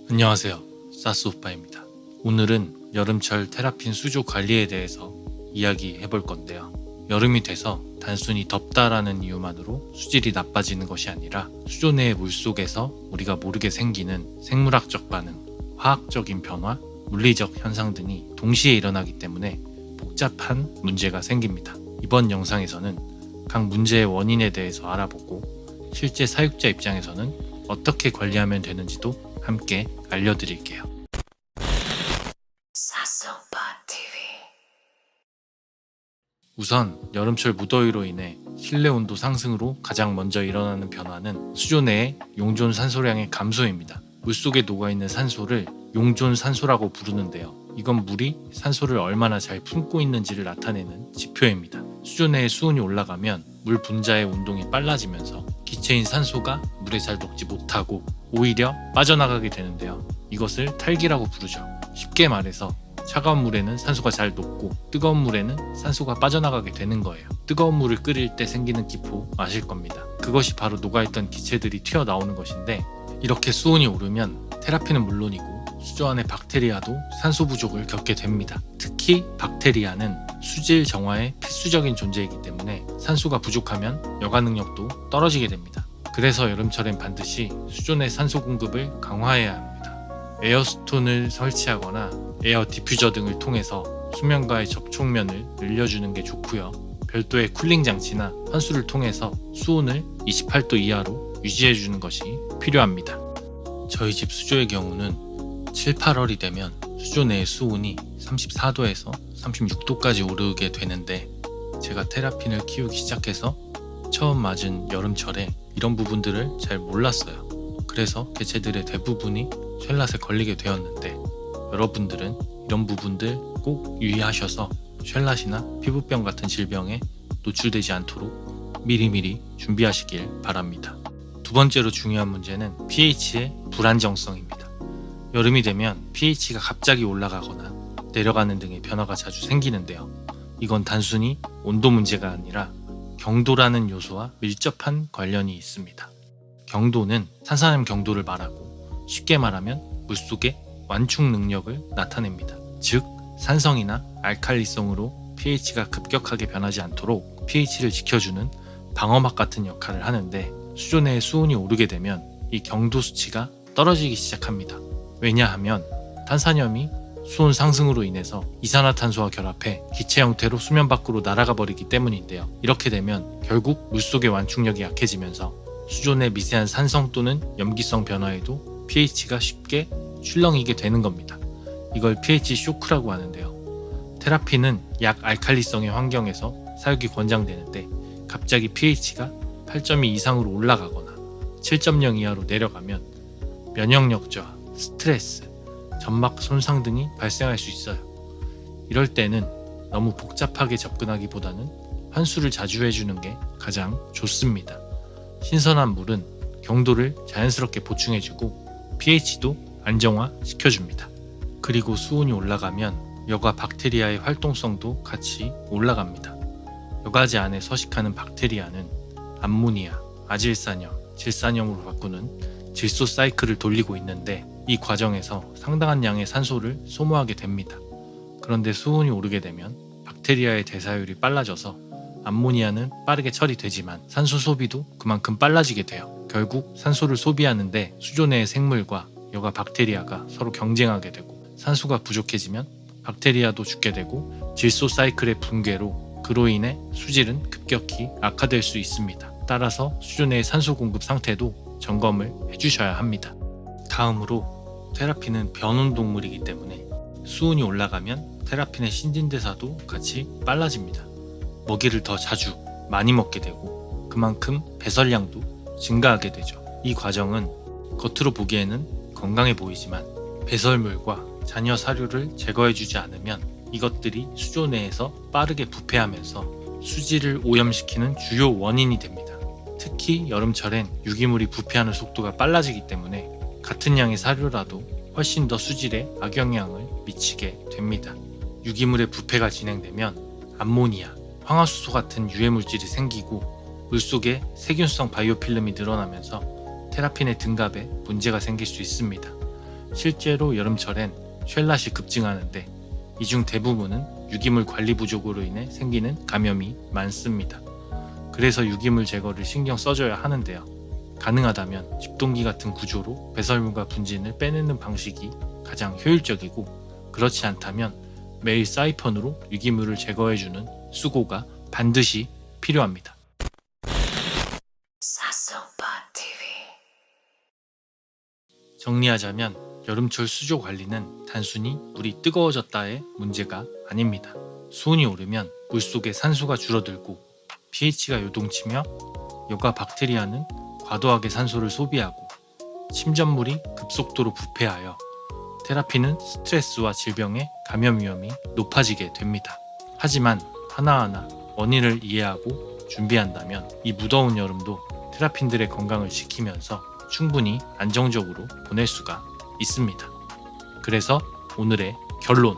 안녕하세요. 사스오빠입니다. 오늘은 여름철 테라핀 수조 관리에 대해서 이야기해 볼 건데요. 여름이 돼서 단순히 덥다라는 이유만으로 수질이 나빠지는 것이 아니라 수조 내의 물속에서 우리가 모르게 생기는 생물학적 반응, 화학적인 변화, 물리적 현상 등이 동시에 일어나기 때문에 복잡한 문제가 생깁니다. 이번 영상에서는 각 문제의 원인에 대해서 알아보고 실제 사육자 입장에서는 어떻게 관리하면 되는지도 함께 알려드릴게요. 우선 여름철 무더위로 인해 실내 온도 상승으로 가장 먼저 일어나는 변화는 수조 내의 용존 산소량의 감소입니다. 물속에 녹아있는 산소를 용존 산소라고 부르는데요. 이건 물이 산소를 얼마나 잘 품고 있는지를 나타내는 지표입니다. 수조 내의 수온이 올라가면 물 분자의 운동이 빨라지면서 기체인 산소가 물에 잘 녹지 못하고 오히려 빠져나가게 되는데요. 이것을 탈기라고 부르죠. 쉽게 말해서 차가운 물에는 산소가 잘 녹고 뜨거운 물에는 산소가 빠져나가게 되는 거예요. 뜨거운 물을 끓일 때 생기는 기포 아실 겁니다. 그것이 바로 녹아있던 기체들이 튀어나오는 것인데, 이렇게 수온이 오르면 테라핀은 물론이고 수조 안의 박테리아도 산소 부족을 겪게 됩니다. 특히 박테리아는 수질 정화의 필수적인 존재이기 때문에 산소가 부족하면 여가 능력도 떨어지게 됩니다. 그래서 여름철엔 반드시 수조 내 산소 공급을 강화해야 합니다. 에어스톤을 설치하거나 에어 디퓨저 등을 통해서 수면과의 접촉면을 늘려주는 게 좋고요. 별도의 쿨링 장치나 환수를 통해서 수온을 28도 이하로 유지해주는 것이 필요합니다. 저희 집 수조의 경우는 7, 8월이 되면 수조 내의 수온이 34도에서 36도까지 오르게 되는데, 제가 테라핀을 키우기 시작해서 처음 맞은 여름철에 이런 부분들을 잘 몰랐어요. 그래서 개체들의 대부분이 쉘낫에 걸리게 되었는데, 여러분들은 이런 부분들 꼭 유의하셔서 쉘낫이나 피부병 같은 질병에 노출되지 않도록 미리미리 준비하시길 바랍니다. 두 번째로 중요한 문제는 pH의 불안정성입니다. 여름이 되면 pH가 갑자기 올라가거나 내려가는 등의 변화가 자주 생기는데요. 이건 단순히 온도 문제가 아니라 경도라는 요소와 밀접한 관련이 있습니다. 경도는 탄산염 경도를 말하고, 쉽게 말하면 물속의 완충 능력을 나타냅니다. 즉, 산성이나 알칼리성으로 pH가 급격하게 변하지 않도록 pH를 지켜주는 방어막 같은 역할을 하는데, 수조 내의 수온이 오르게 되면 이 경도 수치가 떨어지기 시작합니다. 왜냐하면 탄산염이 수온 상승으로 인해서 이산화탄소와 결합해 기체 형태로 수면 밖으로 날아가 버리기 때문인데요. 이렇게 되면 결국 물속의 완충력이 약해지면서 수조 내 미세한 산성 또는 염기성 변화에도 pH가 쉽게 출렁이게 되는 겁니다. 이걸 pH 쇼크라고 하는데요. 테라핀은 약 알칼리성의 환경에서 사육이 권장되는데, 갑자기 pH가 8.2 이상으로 올라가거나 7.0 이하로 내려가면 면역력 저하, 스트레스, 점막 손상 등이 발생할 수 있어요. 이럴 때는 너무 복잡하게 접근하기보다는 환수를 자주 해주는 게 가장 좋습니다. 신선한 물은 경도를 자연스럽게 보충해주고 pH도 안정화시켜줍니다. 그리고 수온이 올라가면 여가 박테리아의 활동성도 같이 올라갑니다. 여가지 안에 서식하는 박테리아는 암모니아, 아질산염, 질산염으로 바꾸는 질소 사이클을 돌리고 있는데, 이 과정에서 상당한 양의 산소를 소모하게 됩니다. 그런데 수온이 오르게 되면 박테리아의 대사율이 빨라져서 암모니아는 빠르게 처리되지만 산소 소비도 그만큼 빨라지게 돼요. 결국 산소를 소비하는데 수조 내의 생물과 여가 박테리아가 서로 경쟁하게 되고, 산소가 부족해지면 박테리아도 죽게 되고, 질소 사이클의 붕괴로 그로 인해 수질은 급격히 악화될 수 있습니다. 따라서 수조 내의 산소 공급 상태도 점검을 해주셔야 합니다. 다음으로 테라핀은 변온 동물이기 때문에 수온이 올라가면 테라핀의 신진대사도 같이 빨라집니다. 먹이를 더 자주 많이 먹게 되고 그만큼 배설량도 증가하게 되죠. 이 과정은 겉으로 보기에는 건강해 보이지만 배설물과 잔여 사료를 제거해주지 않으면 이것들이 수조 내에서 빠르게 부패하면서 수질을 오염시키는 주요 원인이 됩니다. 특히 여름철엔 유기물이 부패하는 속도가 빨라지기 때문에 같은 양의 사료라도 훨씬 더 수질에 악영향을 미치게 됩니다. 유기물의 부패가 진행되면 암모니아, 황화수소 같은 유해 물질이 생기고 물속에 세균성 바이오필름이 늘어나면서 테라핀의 등갑에 문제가 생길 수 있습니다. 실제로 여름철엔 쉘낫이 급증하는데 이 중 대부분은 유기물 관리 부족으로 인해 생기는 감염이 많습니다. 그래서 유기물 제거를 신경 써줘야 하는데요. 가능하다면 집동기 같은 구조로 배설물과 분진을 빼내는 방식이 가장 효율적이고, 그렇지 않다면 매일 사이펀으로 유기물을 제거해주는 수고가 반드시 필요합니다. 정리하자면 여름철 수조 관리는 단순히 물이 뜨거워졌다의 문제가 아닙니다. 수온이 오르면 물속의 산소가 줄어들고 pH가 요동치며 여과 박테리아는 과도하게 산소를 소비하고 침전물이 급속도로 부패하여 테라피는 스트레스와 질병의 감염 위험이 높아지게 됩니다. 하지만 하나하나 원인을 이해하고 준비한다면 이 무더운 여름도 테라핀들의 건강을 지키면서 충분히 안정적으로 보낼 수가 있습니다. 그래서 오늘의 결론,